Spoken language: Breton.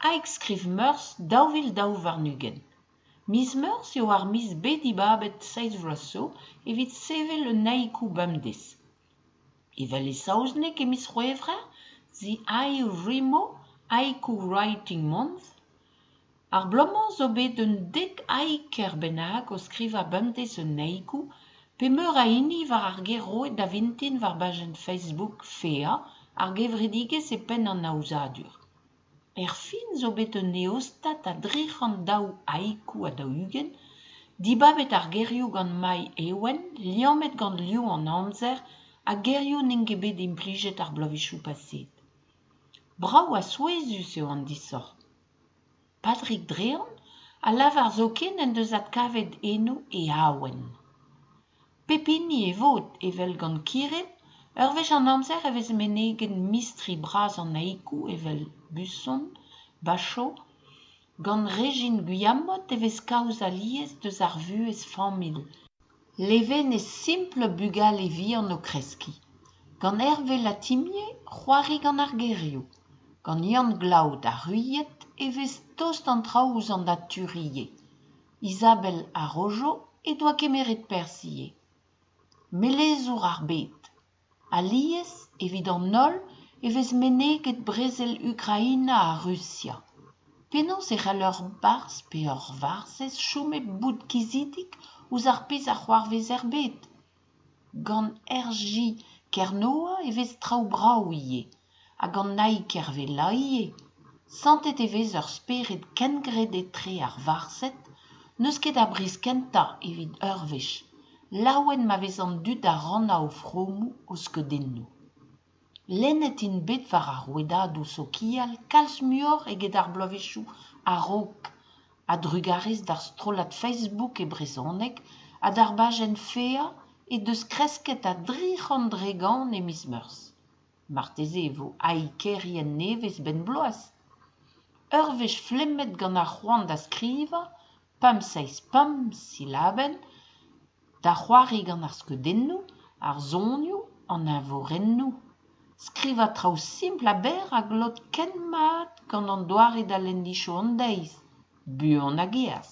Aik skriv meurs daouvil daou varnugen. Miss meurs eo ar miss bedi babet seiz vrasso evit sevel le naikou bemdez. Evel e saouznek e miss Roevra, the Rimo Haiku Writing Month. Ar bloman zo bet un dek haik bennak o skriva bemdez un naikou, pe meur a ini var ar geroet da vintin var bajen Facebook fea ar gevredigez e pen an aouzadur. Fin zo bet un neostat a dric'han daou haiku a daougen, dibabet ar gerioù gant mai ewen, liamet gant liou an amzer, a gerioù n'engebet implijet ar bloavichou paset. Brau a souezus eo an disor. Patrick Drean a lavar zo ken en deus at kavet eno e aouen. Pepini e vot evel gant kiren, ur vez an amzer evez menegen mistri braz an haiku evel Busson, Bachot, gant Régine Guyamot evez kaouz aliez deus ar vuez famil. Leven e simple bugal e vi an o kreski. Gant Hervé Latimier, c'hoari gant ar gerioù. Gant Yann Glaud a ruyet evez tost an traouz an da turiye. Isabelle a rojo e doa kemeret persiye. Melezour ar bet. Aliez evit an nol evez meneget Brezel-Ukraina a Russia. Penaos e c'halleur bars pe ur varzez chomet bout kizidik ouz ar pez ar c'hoarvez er bet. Gant RJ Kernoa evez traoù braou ie, ha gant naik herve laie. Santet evez ur speret kengred etre ar varzet, neus ket ar briz kenta evit urvech. Laouen ma vez an dud a ranna o fromou o skedennou. Lennet in bet var ar rouedadou so kial, kalz muor eget ar bloavichou a rok, a drugarez d'ar strolat Facebook e brezhoneg, a d'ar bajen fea e deus kresket a dric'han dregan e miss meurs. Marteze vo aikerien nevez ben bloaz. Urvech flemmet gant ar c'hoant da skriva, pam seiz pam silaben, da c'hoari gant ar skedennou, ar zonioù, an avorennou. Skriva traoù simple a ber a glot ken mat gant an doare da lendichou an deiz. Buan a geas.